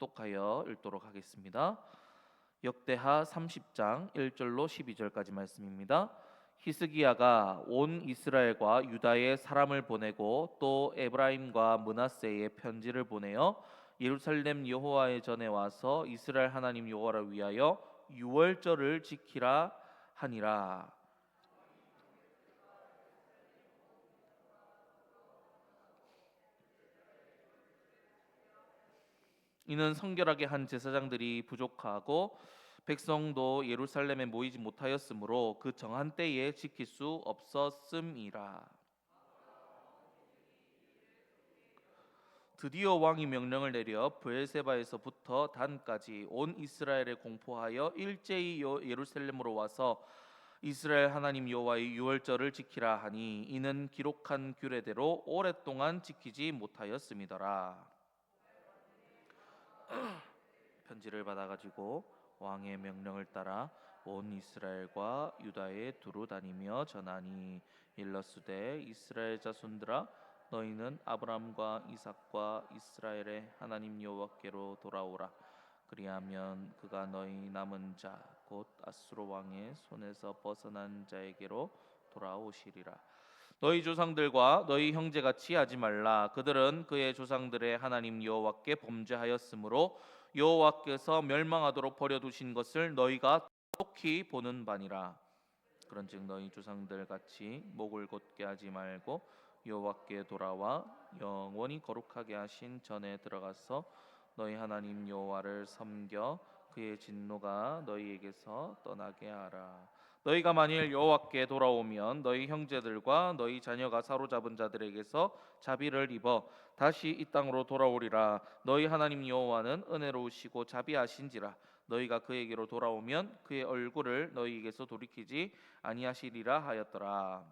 합독하여 읽도록 하겠습니다. 역대하 30장 1절로 12절까지 말씀입니다. 히스기야가 온 이스라엘과 유다에 사람을 보내고 또 에브라임과 므낫세에 편지를 보내어 예루살렘 여호와의 전에 와서 이스라엘 하나님 여호와를 위하여 유월절을 지키라 하니라. 이는 성결하게 한 제사장들이 부족하고 백성도 예루살렘에 모이지 못하였으므로 그 정한 때에 지킬 수 없었음이라. 드디어 왕이 명령을 내려 브엘세바에서부터 단까지 온 이스라엘에 공포하여 일제히 예루살렘으로 와서 이스라엘 하나님 여호와의 유월절을 지키라 하니 이는 기록한 규례대로 오랫동안 지키지 못하였음이더라. 편지를 받아가지고 왕의 명령을 따라 온 이스라엘과 유다에 두루 다니며 전하니 일러스되 이스라엘 자손들아 너희는 아브라함과 이삭과 이스라엘의 하나님 여호와께로 돌아오라. 그리하면 그가 너희 남은 자 곧 아수르 왕의 손에서 벗어난 자에게로 돌아오시리라. 너희 조상들과 너희 형제같이 하지 말라. 그들은 그의 조상들의 하나님 여호와께 범죄하였으므로 여호와께서 멸망하도록 버려두신 것을 너희가 똑히 보는 바니라. 그런즉 너희 조상들 같이 목을 곧게 하지 말고 여호와께 돌아와 영원히 거룩하게 하신 전에 들어가서 너희 하나님 여호와를 섬겨 그의 진노가 너희에게서 떠나게 하라. 너희가 만일 여호와께 돌아오면 너희 형제들과 너희 자녀가 사로잡은 자들에게서 자비를 입어 다시 이 땅으로 돌아오리라. 너희 하나님 여호와는 은혜로우시고 자비하신지라. 너희가 그에게로 돌아오면 그의 얼굴을 너희에게서 돌이키지 아니하시리라 하였더라.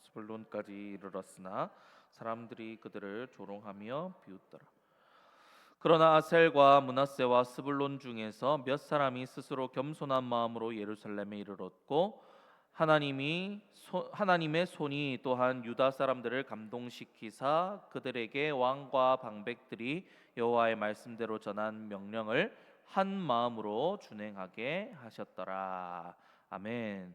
스불론까지 이르렀으나 사람들이 그들을 조롱하며 비웃더라. 그러나 아셀과 므낫세와 스불론 중에서 몇 사람이 스스로 겸손한 마음으로 예루살렘에 이르렀고 하나님의 손이 또한 유다 사람들을 감동시키사 그들에게 왕과 방백들이 여호와의 말씀대로 전한 명령을 한 마음으로 준행하게 하셨더라. 아멘.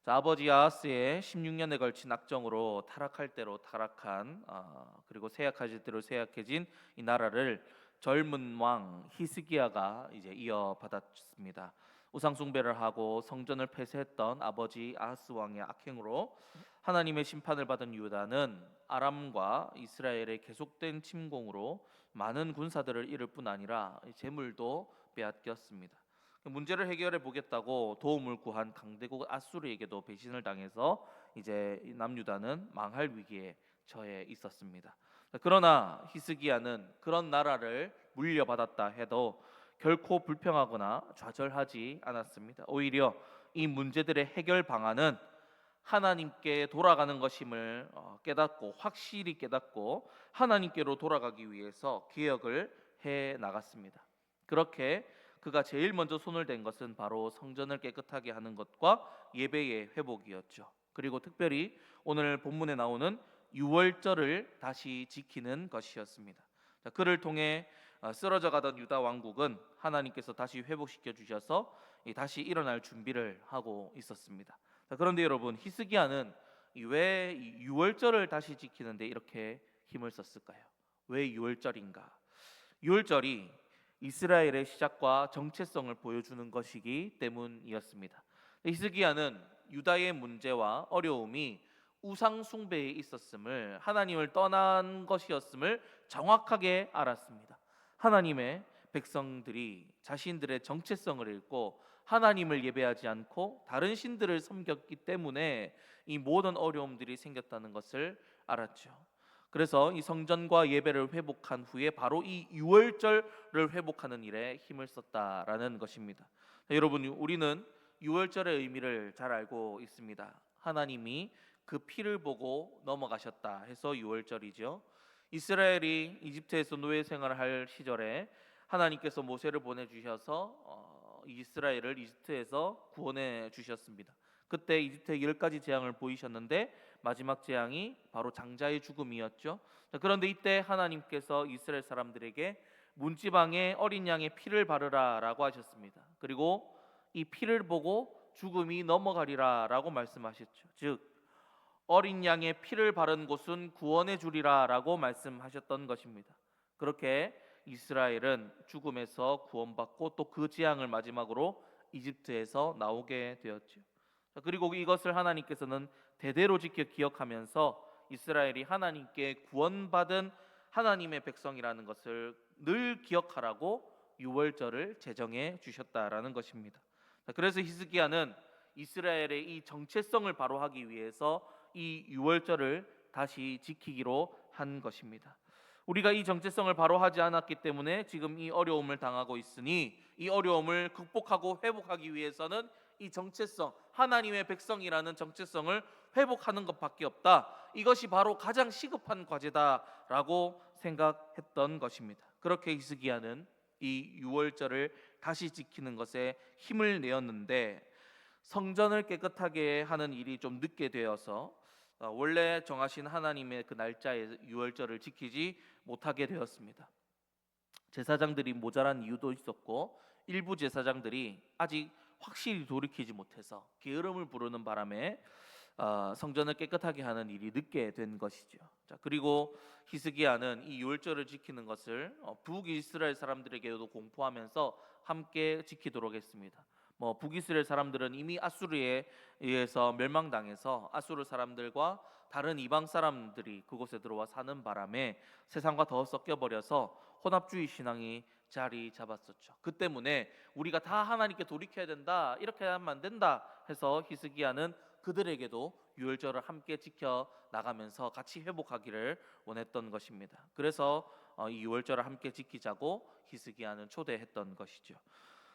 자, 아버지 아하스의 16년에 걸친 악정으로 타락할 대로 타락한 그리고 쇠약해질 대로 쇠약해진 이 나라를 젊은 왕 히스기야가 이제 이어받았습니다. 우상 숭배를 하고 성전을 폐쇄했던 아버지 아하스 왕의 악행으로 하나님의 심판을 받은 유다는 아람과 이스라엘의 계속된 침공으로 많은 군사들을 잃을 뿐 아니라 재물도 빼앗겼습니다. 문제를 해결해 보겠다고 도움을 구한 강대국 아수르에게도 배신을 당해서 이제 남유다는 망할 위기에 처해 있었습니다. 그러나 히스기야는 그런 나라를 물려받았다 해도 결코 불평하거나 좌절하지 않았습니다. 오히려 이 문제들의 해결 방안은 하나님께 돌아가는 것임을 깨닫고 확실히 깨닫고 하나님께로 돌아가기 위해서 개혁을 해 나갔습니다. 그렇게 그가 제일 먼저 손을 댄 것은 바로 성전을 깨끗하게 하는 것과 예배의 회복이었죠. 그리고 특별히 오늘 본문에 나오는 유월절을 다시 지키는 것이었습니다. 그를 통해 쓰러져 가던 유다 왕국은 하나님께서 다시 회복시켜 주셔서 다시 일어날 준비를 하고 있었습니다. 그런데 여러분, 히스기야는 왜 유월절을 다시 지키는데 이렇게 힘을 썼을까요? 왜 유월절인가? 유월절이 이스라엘의 시작과 정체성을 보여주는 것이기 때문이었습니다. 히스기야는 유다의 문제와 어려움이 우상 숭배에 있었음을, 하나님을 떠난 것이었음을 정확하게 알았습니다. 하나님의 백성들이 자신들의 정체성을 잃고 하나님을 예배하지 않고 다른 신들을 섬겼기 때문에 이 모든 어려움들이 생겼다는 것을 알았죠. 그래서 이 성전과 예배를 회복한 후에 바로 이 유월절을 회복하는 일에 힘을 썼다라는 것입니다. 여러분, 우리는 유월절의 의미를 잘 알고 있습니다. 하나님이 그 피를 보고 넘어가셨다 해서 유월절이죠. 이스라엘이 이집트에서 노예 생활을 할 시절에 하나님께서 모세를 보내주셔서 이스라엘을 이집트에서 구원해 주셨습니다. 그때 이집트에 10가지 재앙을 보이셨는데 마지막 재앙이 바로 장자의 죽음이었죠. 그런데 이때 하나님께서 이스라엘 사람들에게 문지방에 어린 양의 피를 바르라라고 하셨습니다. 그리고 이 피를 보고 죽음이 넘어가리라라고 말씀하셨죠. 즉 어린 양의 피를 바른 곳은 구원의 주리라라고 말씀하셨던 것입니다. 그렇게 이스라엘은 죽음에서 구원받고 또 그 재앙을 마지막으로 이집트에서 나오게 되었죠. 그리고 이것을 하나님께서는 대대로 지켜 기억하면서 이스라엘이 하나님께 구원받은 하나님의 백성이라는 것을 늘 기억하라고 유월절을 제정해 주셨다라는 것입니다. 그래서 히스기야는 이스라엘의 이 정체성을 바로 하기 위해서 이 유월절을 다시 지키기로 한 것입니다. 우리가 이 정체성을 바로 하지 않았기 때문에 지금 이 어려움을 당하고 있으니 이 어려움을 극복하고 회복하기 위해서는 이 정체성, 하나님의 백성이라는 정체성을 회복하는 것밖에 없다. 이것이 바로 가장 시급한 과제다라고 생각했던 것입니다. 그렇게 히스기야는 이 유월절을 다시 지키는 것에 힘을 내었는데 성전을 깨끗하게 하는 일이 좀 늦게 되어서 원래 정하신 하나님의 그 날짜에 유월절을 지키지 못하게 되었습니다. 제사장들이 모자란 이유도 있었고 일부 제사장들이 아직 확실히 돌이키지 못해서 게으름을 부르는 바람에 성전을 깨끗하게 하는 일이 늦게 된 것이죠. 자, 그리고 히스기야는 이 유월절을 지키는 것을 북이스라엘 사람들에게도 공포하면서 함께 지키도록 했습니다. 북이스라엘 사람들은 이미 아수르에 의해서 멸망당해서 아수르 사람들과 다른 이방 사람들이 그곳에 들어와 사는 바람에 세상과 더 섞여 버려서 혼합주의 신앙이 자리 잡았었죠. 그 때문에 우리가 다 하나님께 돌이켜야 된다, 이렇게 하면 안 된다 해서 히스기야는 그들에게도 유월절을 함께 지켜 나가면서 같이 회복하기를 원했던 것입니다. 그래서 이 유월절을 함께 지키자고 히스기야는 초대했던 것이죠.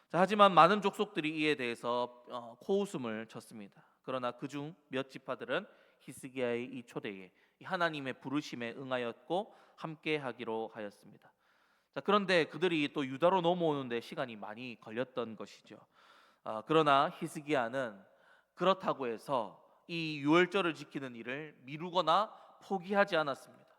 자, 하지만 많은 족속들이 이에 대해서 코웃음을 쳤습니다. 그러나 그중 몇 지파들은 히스기야의 이 초대에 이 하나님의 부르심에 응하였고 함께 하기로 하였습니다. 자, 그런데 그들이 또 유다로 넘어오는데 시간이 많이 걸렸던 것이죠. 그러나 히스기야는 그렇다고 해서 이 유월절을 지키는 일을 미루거나 포기하지 않았습니다.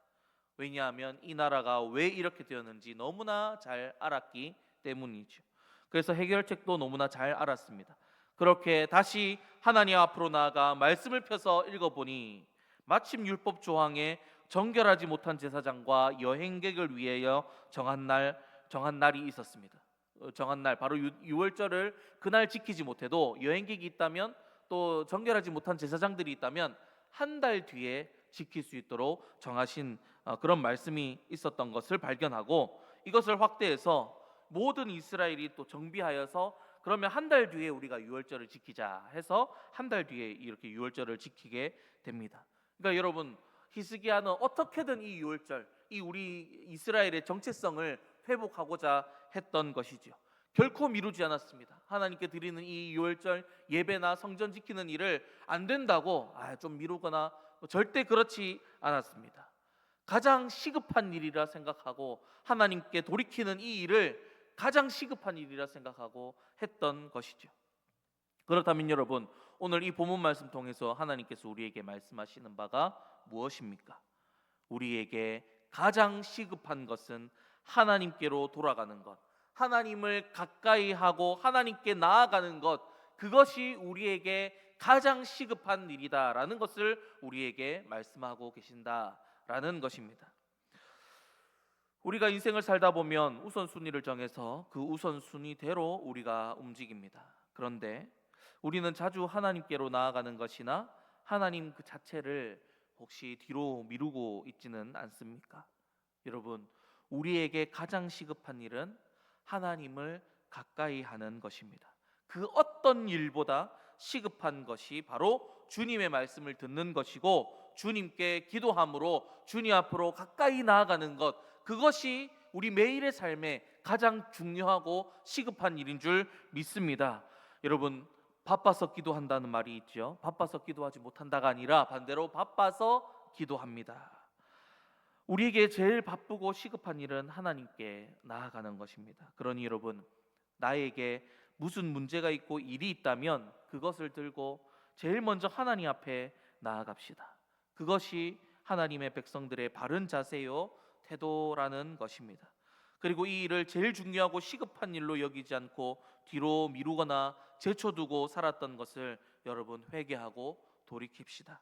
왜냐하면 이 나라가 왜 이렇게 되었는지 너무나 잘 알았기 때문이죠. 그래서 해결책도 너무나 잘 알았습니다. 그렇게 다시 하나님 앞으로 나아가 말씀을 펴서 읽어보니 마침 율법 조항에 정결하지 못한 제사장과 여행객을 위하여 정한 날이 있었습니다. 정한 날 바로 유월절을 그날 지키지 못해도 여행객이 있다면 또 정결하지 못한 제사장들이 있다면 한 달 뒤에 지킬 수 있도록 정하신 그런 말씀이 있었던 것을 발견하고 이것을 확대해서 모든 이스라엘이 또 정비하여서 그러면 한 달 뒤에 우리가 유월절을 지키자 해서 한 달 뒤에 이렇게 유월절을 지키게 됩니다. 그러니까 여러분, 히스기야는 어떻게든 이 유월절, 이 우리 이스라엘의 정체성을 회복하고자 했던 것이죠. 결코 미루지 않았습니다. 하나님께 드리는 이 유월절 예배나 성전 지키는 일을 안 된다고 좀 미루거나 절대 그렇지 않았습니다. 가장 시급한 일이라 생각하고 하나님께 돌이키는 이 일을 가장 시급한 일이라 생각하고 했던 것이죠. 그렇다면 여러분, 오늘 이 본문 말씀 통해서 하나님께서 우리에게 말씀하시는 바가 무엇입니까? 우리에게 가장 시급한 것은 하나님께로 돌아가는 것, 하나님을 가까이 하고 하나님께 나아가는 것, 그것이 우리에게 가장 시급한 일이다라는 것을 우리에게 말씀하고 계신다라는 것입니다. 우리가 인생을 살다 보면 우선순위를 정해서 그 우선순위대로 우리가 움직입니다. 그런데 우리는 자주 하나님께로 나아가는 것이나 하나님 그 자체를 혹시 뒤로 미루고 있지는 않습니까? 여러분, 우리에게 가장 시급한 일은 하나님을 가까이 하는 것입니다. 그 어떤 일보다 시급한 것이 바로 주님의 말씀을 듣는 것이고 주님께 기도함으로 주님 앞으로 가까이 나아가는 것, 그것이 우리 매일의 삶에 가장 중요하고 시급한 일인 줄 믿습니다. 여러분, 바빠서 기도한다는 말이 있죠. 바빠서 기도하지 못한다가 아니라 반대로 바빠서 기도합니다. 우리에게 제일 바쁘고 시급한 일은 하나님께 나아가는 것입니다. 그러니 여러분, 나에게 무슨 문제가 있고 일이 있다면 그것을 들고 제일 먼저 하나님 앞에 나아갑시다. 그것이 하나님의 백성들의 바른 자세요 태도라는 것입니다. 그리고 이 일을 제일 중요하고 시급한 일로 여기지 않고 뒤로 미루거나 제쳐두고 살았던 것을 여러분 회개하고 돌이킵시다.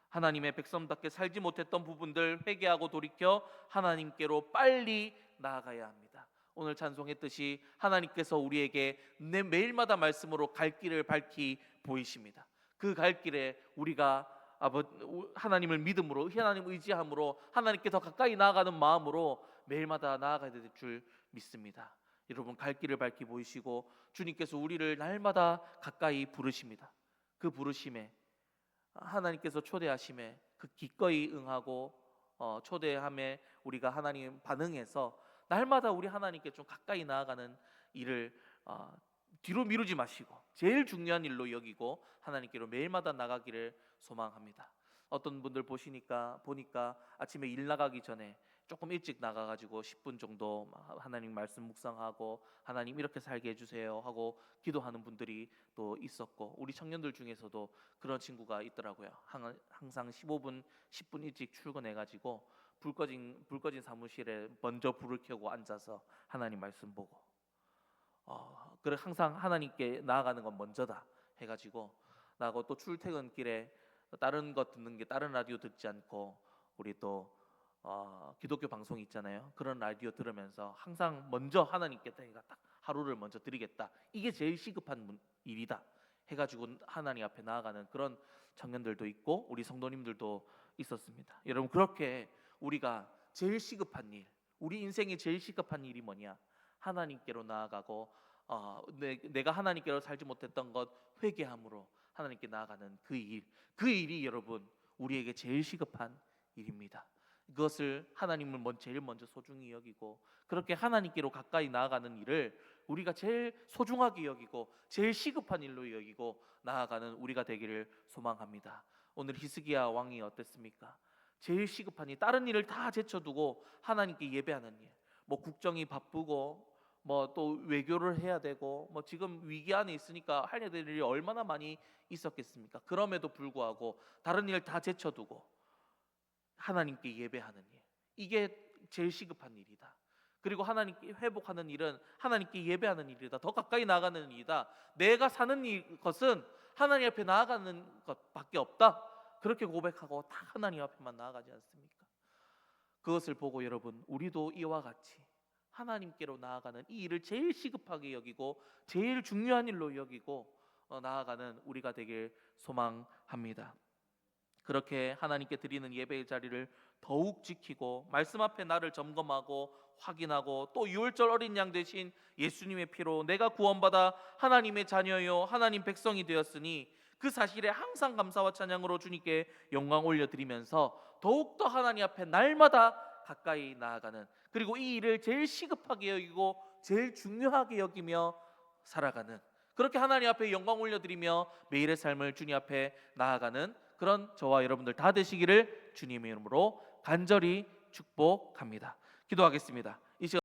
하나님의 백성답게 살지 못했던 부분들 회개하고 돌이켜 하나님께로 빨리 나아가야 합니다. 오늘 찬송했듯이 하나님께서 우리에게 매일마다 말씀으로 갈 길을 밝히 보이십니다. 그 갈 길에 우리가 하나님을 믿음으로, 하나님 의지함으로, 하나님께 더 가까이 나아가는 마음으로 매일마다 나아가야 될 줄 믿습니다. 여러분, 갈 길을 밝히 보이시고 주님께서 우리를 날마다 가까이 부르십니다. 그 부르심에, 하나님께서 초대하심에 그 기꺼이 응하고 초대함에 우리가 하나님 반응해서 날마다 우리 하나님께 좀 가까이 나아가는 일을 뒤로 미루지 마시고 제일 중요한 일로 여기고 하나님께로 매일마다 나가기를 소망합니다. 어떤 분들 보니까 아침에 일 나가기 전에 조금 일찍 나가가지고 10분 정도 하나님 말씀 묵상하고 하나님 이렇게 살게 해주세요 하고 기도하는 분들이 또 있었고, 우리 청년들 중에서도 그런 친구가 있더라고요. 항상 15분 10분 일찍 출근해가지고 불 꺼진 사무실에 먼저 불을 켜고 앉아서 하나님 말씀 보고 그래 항상 하나님께 나아가는 건 먼저다 해가지고 나하고 또 출퇴근길에 다른 것 듣는 게 다른 라디오 듣지 않고 우리 또 기독교 방송 있잖아요. 그런 라디오 들으면서 항상 먼저 하나님께 내가 딱 하루를 먼저 드리겠다. 이게 제일 시급한 일이다 해가지고 하나님 앞에 나아가는 그런 청년들도 있고 우리 성도님들도 있었습니다. 여러분, 그렇게 우리가 제일 시급한 일, 우리 인생의 제일 시급한 일이 뭐냐? 하나님께로 나아가고 내가 하나님께로 살지 못했던 것 회개함으로 하나님께 나아가는 그 일이 여러분 우리에게 제일 시급한 일입니다. 그것을 하나님을 제일 먼저 소중히 여기고 그렇게 하나님께로 가까이 나아가는 일을 우리가 제일 소중하게 여기고 제일 시급한 일로 여기고 나아가는 우리가 되기를 소망합니다. 오늘 히스기야 왕이 어땠습니까? 제일 시급한 일, 다른 일을 다 제쳐두고 하나님께 예배하는 일, 국정이 바쁘고 또 외교를 해야 되고 지금 위기 안에 있으니까 할 일이 얼마나 많이 있었겠습니까? 그럼에도 불구하고 다른 일 다 제쳐두고 하나님께 예배하는 일, 이게 제일 시급한 일이다. 그리고 하나님께 회복하는 일은 하나님께 예배하는 일이다. 더 가까이 나아가는 일이다. 내가 사는 것은 하나님 앞에 나아가는 것밖에 없다. 그렇게 고백하고 다 하나님 앞에만 나아가지 않습니까? 그것을 보고 여러분, 우리도 이와 같이 하나님께로 나아가는 이 일을 제일 시급하게 여기고 제일 중요한 일로 여기고 나아가는 우리가 되길 소망합니다. 그렇게 하나님께 드리는 예배의 자리를 더욱 지키고 말씀 앞에 나를 점검하고 확인하고 또 유월절 어린 양 대신 예수님의 피로 내가 구원받아 하나님의 자녀요 하나님 백성이 되었으니 그 사실에 항상 감사와 찬양으로 주님께 영광 올려드리면서 더욱더 하나님 앞에 날마다 가까이 나아가는, 그리고 이 일을 제일 시급하게 여기고 제일 중요하게 여기며 살아가는, 그렇게 하나님 앞에 영광 올려드리며 매일의 삶을 주님 앞에 나아가는 그런 저와 여러분들 다 되시기를 주님의 이름으로 간절히 축복합니다. 기도하겠습니다. 이 시간